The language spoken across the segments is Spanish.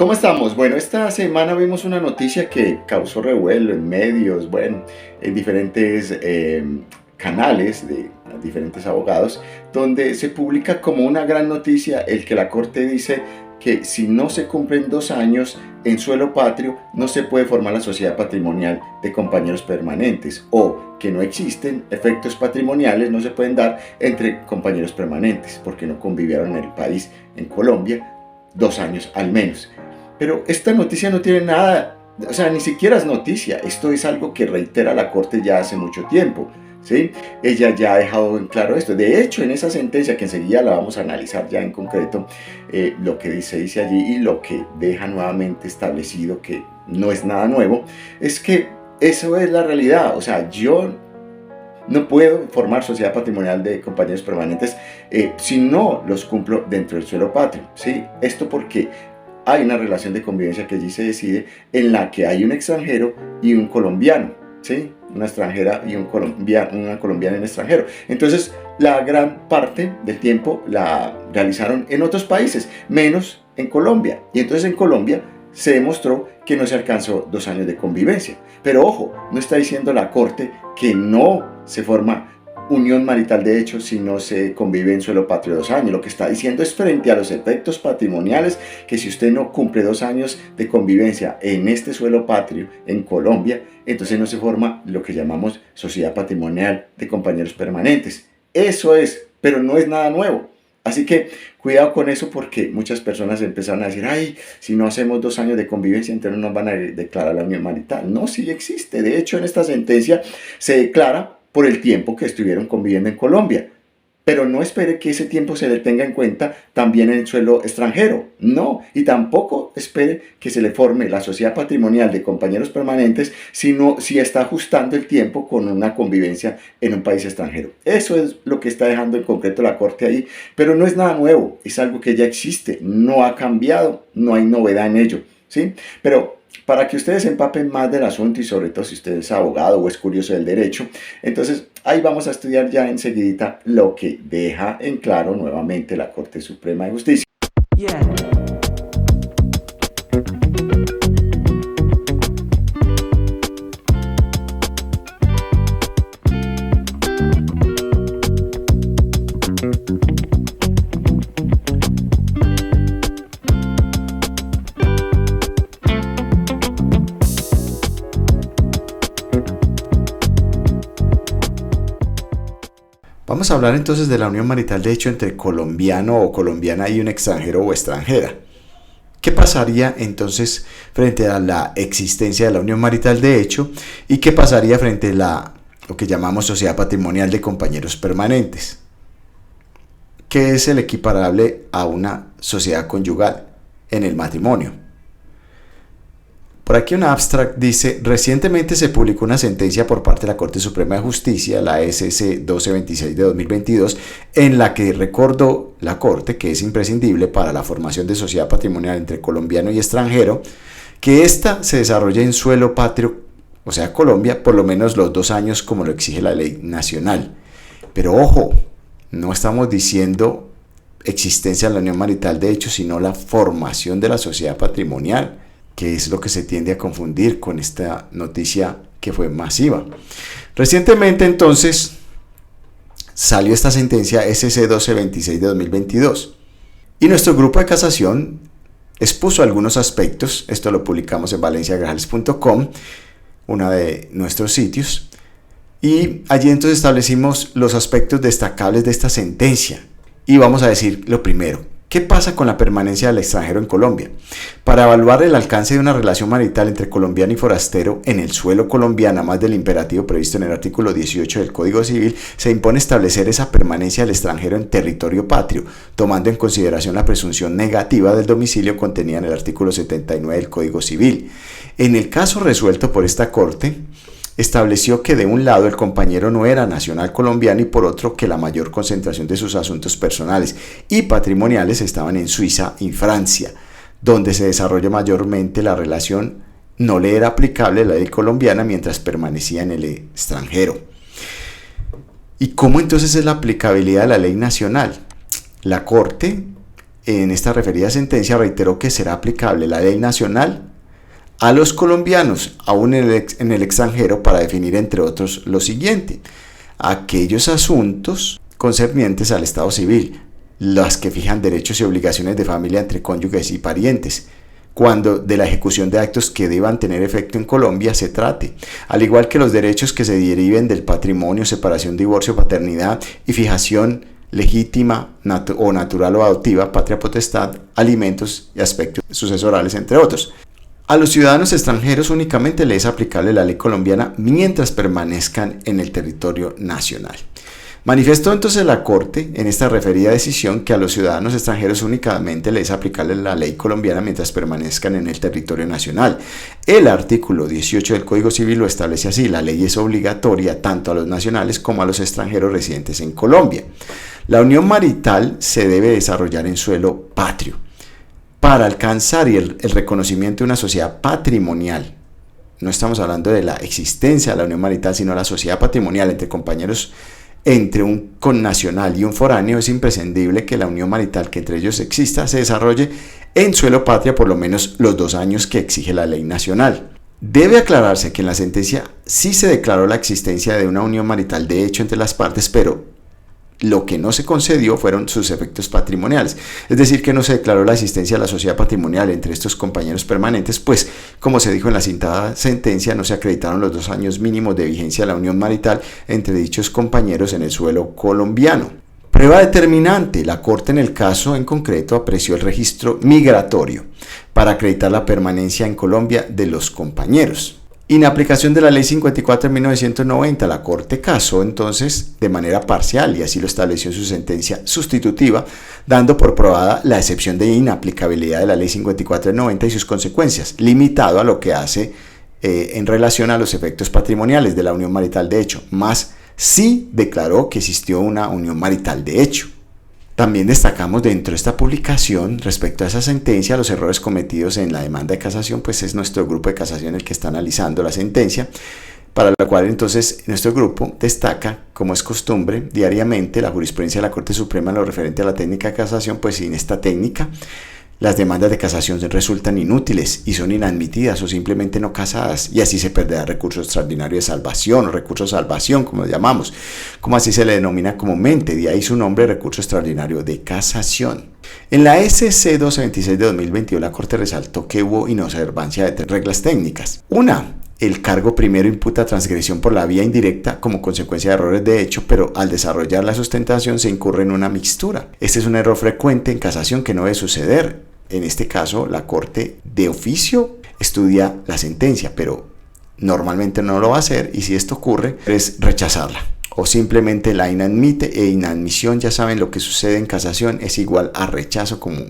¿Cómo estamos? Bueno, esta semana vimos una noticia que causó revuelo en medios, bueno, en diferentes canales de diferentes abogados, donde se publica como una gran noticia el que la Corte dice que si no se cumplen 2 años en suelo patrio, no se puede formar la sociedad patrimonial de compañeros permanentes, o que no existen efectos patrimoniales, no se pueden dar entre compañeros permanentes, porque no convivieron en el país, en Colombia, 2 años al menos. Pero esta noticia no tiene nada, o sea, ni siquiera es noticia. Esto es algo que reitera la Corte ya hace mucho tiempo, ¿sí? Ella ya ha dejado en claro esto. De hecho, en esa sentencia, que enseguida la vamos a analizar ya en concreto, lo que dice allí y lo que deja nuevamente establecido, que no es nada nuevo, es que eso es la realidad. O sea, yo no puedo formar sociedad patrimonial de compañeros permanentes si no los cumplo dentro del suelo patrio, ¿sí? Esto porque hay una relación de convivencia que allí se decide, en la que hay un extranjero y un colombiano, ¿sí? Una extranjera y una colombiana en extranjero. Entonces, la gran parte del tiempo la realizaron en otros países, menos en Colombia. Y entonces en Colombia se demostró que no se alcanzó 2 años de convivencia. Pero ojo, no está diciendo la Corte que no se forma unión marital de hecho si no se convive en suelo patrio 2 años. Lo que está diciendo es, frente a los efectos patrimoniales, que si usted no cumple 2 años de convivencia en este suelo patrio en Colombia, entonces no se forma lo que llamamos sociedad patrimonial de compañeros permanentes. Eso es, pero no es nada nuevo. Así que cuidado con eso, porque muchas personas empezaron a decir, ay, si no hacemos 2 años de convivencia, entonces no nos van a declarar la unión marital. No, sí existe. De hecho, en esta sentencia se declara por el tiempo que estuvieron conviviendo en Colombia. Pero no espere que ese tiempo se le tenga en cuenta también en el suelo extranjero. No, y tampoco espere que se le forme la sociedad patrimonial de compañeros permanentes si está ajustando el tiempo con una convivencia en un país extranjero. Eso es lo que está dejando en concreto la Corte ahí, pero no es nada nuevo, es algo que ya existe, no ha cambiado, no hay novedad en ello, ¿sí? Pero para que ustedes se empapen más del asunto, y sobre todo si usted es abogado o es curioso del derecho, entonces ahí vamos a estudiar ya enseguidita lo que deja en claro nuevamente la Corte Suprema de Justicia. Vamos a hablar entonces de la unión marital de hecho entre colombiano o colombiana y un extranjero o extranjera. ¿Qué pasaría entonces frente a la existencia de la unión marital de hecho? ¿Y qué pasaría frente a lo que llamamos sociedad patrimonial de compañeros permanentes? ¿Qué es el equiparable a una sociedad conyugal en el matrimonio? Por aquí un abstract dice: recientemente se publicó una sentencia por parte de la Corte Suprema de Justicia, la SC 1226 de 2022, en la que recordó la Corte que es imprescindible para la formación de sociedad patrimonial entre colombiano y extranjero que ésta se desarrolle en suelo patrio, o sea Colombia, por lo menos los 2 años como lo exige la ley nacional. Pero ojo, no estamos diciendo existencia de la unión marital de hecho, sino la formación de la sociedad patrimonial, que es lo que se tiende a confundir con esta noticia que fue masiva. Recientemente entonces salió esta sentencia SC 1226 de 2022 y nuestro grupo de casación expuso algunos aspectos. Esto lo publicamos en valenciagrajales.com, uno de nuestros sitios, y allí entonces establecimos los aspectos destacables de esta sentencia y vamos a decir lo primero. ¿Qué pasa con la permanencia del extranjero en Colombia? Para evaluar el alcance de una relación marital entre colombiano y forastero en el suelo colombiano, además del imperativo previsto en el artículo 18 del Código Civil, se impone establecer esa permanencia del extranjero en territorio patrio, tomando en consideración la presunción negativa del domicilio contenida en el artículo 79 del Código Civil. En el caso resuelto por esta Corte, estableció que de un lado el compañero no era nacional colombiano y por otro que la mayor concentración de sus asuntos personales y patrimoniales estaban en Suiza y Francia, donde se desarrolla mayormente la relación. No le era aplicable la ley colombiana mientras permanecía en el extranjero. ¿Y cómo entonces es la aplicabilidad de la ley nacional? La Corte en esta referida sentencia reiteró que será aplicable la ley nacional a los colombianos, aún en el extranjero, para definir, entre otros, lo siguiente: aquellos asuntos concernientes al Estado civil, las que fijan derechos y obligaciones de familia entre cónyuges y parientes, cuando de la ejecución de actos que deban tener efecto en Colombia se trate, al igual que los derechos que se deriven del patrimonio, separación, divorcio, paternidad y fijación legítima o natural o adoptiva, patria potestad, alimentos y aspectos sucesorales, entre otros. A los ciudadanos extranjeros únicamente les es aplicable la ley colombiana mientras permanezcan en el territorio nacional. Manifestó entonces la Corte en esta referida decisión que a los ciudadanos extranjeros únicamente les es aplicable la ley colombiana mientras permanezcan en el territorio nacional. El artículo 18 del Código Civil lo establece así: la ley es obligatoria tanto a los nacionales como a los extranjeros residentes en Colombia. La unión marital se debe desarrollar en suelo patrio. Para alcanzar el reconocimiento de una sociedad patrimonial, no estamos hablando de la existencia de la unión marital, sino la sociedad patrimonial entre compañeros, entre un connacional y un foráneo, es imprescindible que la unión marital que entre ellos exista se desarrolle en suelo patria por lo menos los 2 años que exige la ley nacional. Debe aclararse que en la sentencia sí se declaró la existencia de una unión marital de hecho entre las partes, pero lo que no se concedió fueron sus efectos patrimoniales, es decir, que no se declaró la existencia de la sociedad patrimonial entre estos compañeros permanentes, pues, como se dijo en la citada sentencia, no se acreditaron los 2 años mínimos de vigencia de la unión marital entre dichos compañeros en el suelo colombiano. Prueba determinante: la Corte en el caso en concreto apreció el registro migratorio para acreditar la permanencia en Colombia de los compañeros. En aplicación de la Ley 54 de 1990, la Corte casó entonces de manera parcial, y así lo estableció en su sentencia sustitutiva, dando por probada la excepción de inaplicabilidad de la Ley 54 de 90 y sus consecuencias, limitado a lo que hace en relación a los efectos patrimoniales de la unión marital de hecho, más sí declaró que existió una unión marital de hecho. También destacamos dentro de esta publicación, respecto a esa sentencia, los errores cometidos en la demanda de casación, pues es nuestro grupo de casación el que está analizando la sentencia, para la cual entonces nuestro grupo destaca, como es costumbre, diariamente la jurisprudencia de la Corte Suprema en lo referente a la técnica de casación, pues sin esta técnica las demandas de casación resultan inútiles y son inadmitidas o simplemente no casadas, y así se perderá recurso extraordinario de salvación o recurso de salvación, como lo llamamos, como así se le denomina comúnmente, de ahí su nombre, recurso extraordinario de casación. En la SC 226 de 2022 la Corte resaltó que hubo inobservancia de 3 reglas técnicas. Una: el cargo primero imputa transgresión por la vía indirecta como consecuencia de errores de hecho, pero al desarrollar la sustentación se incurre en una mixtura. Este es un error frecuente en casación que no debe suceder. En este caso, la Corte de oficio estudia la sentencia, pero normalmente no lo va a hacer, y si esto ocurre, es rechazarla o simplemente la inadmite, e inadmisión, ya saben lo que sucede en casación, es igual a rechazo, como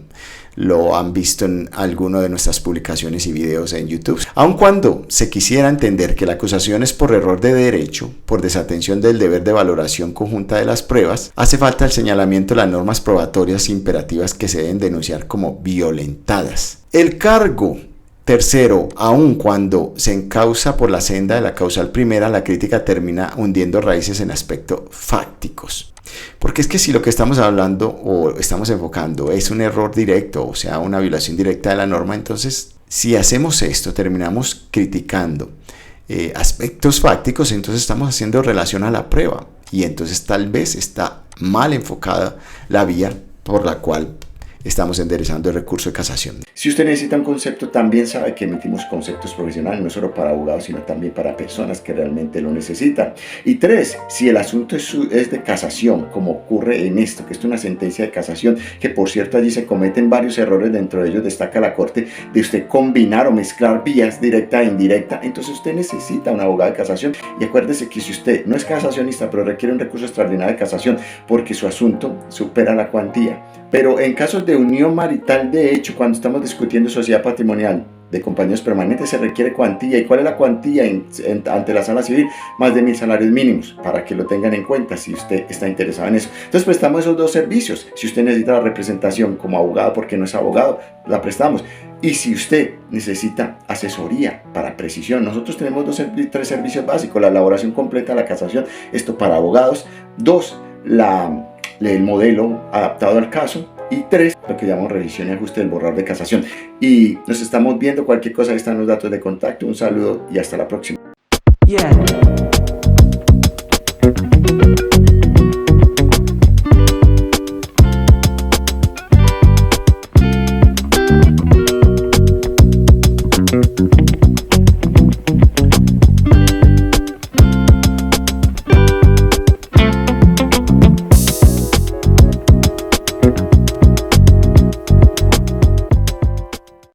lo han visto en alguna de nuestras publicaciones y videos en YouTube. Aun cuando se quisiera entender que la acusación es por error de derecho, por desatención del deber de valoración conjunta de las pruebas, hace falta el señalamiento de las normas probatorias imperativas que se deben denunciar como violentadas. El cargo tercero: aun cuando se encausa por la senda de la causal primera, la crítica termina hundiendo raíces en aspectos fácticos. Porque es que si lo que estamos hablando o estamos enfocando es un error directo, o sea, una violación directa de la norma, entonces si hacemos esto, terminamos criticando aspectos fácticos, entonces estamos haciendo relación a la prueba, y entonces tal vez está mal enfocada la vía por la cual estamos enderezando el recurso de casación. Si usted necesita un concepto, también sabe que emitimos conceptos profesionales, no solo para abogados, sino también para personas que realmente lo necesitan. Y 3, si el asunto es de casación, como ocurre en esto, que es una sentencia de casación, que por cierto allí se cometen varios errores, dentro de ellos destaca la Corte, de usted combinar o mezclar vías directa e indirecta, entonces usted necesita un abogado de casación. Y acuérdese que si usted no es casacionista, pero requiere un recurso extraordinario de casación, porque su asunto supera la cuantía. Pero en casos de unión marital de hecho, cuando estamos discutiendo sociedad patrimonial de compañeros permanentes, se requiere cuantía. ¿Y cuál es la cuantía ante la sala civil? Más de 1000 salarios mínimos, para que lo tengan en cuenta si usted está interesado en eso. Entonces prestamos esos 2 servicios. Si usted necesita la representación como abogado porque no es abogado, la prestamos. Y si usted necesita asesoría para precisión, nosotros tenemos 3 servicios básicos: la elaboración completa de la casación, esto para abogados; 2, el modelo adaptado al caso, Y 3, lo que llamamos revisión y ajuste del borrador de casación. Y nos estamos viendo, cualquier cosa, ahí están los datos de contacto. Un saludo y hasta la próxima. Yeah.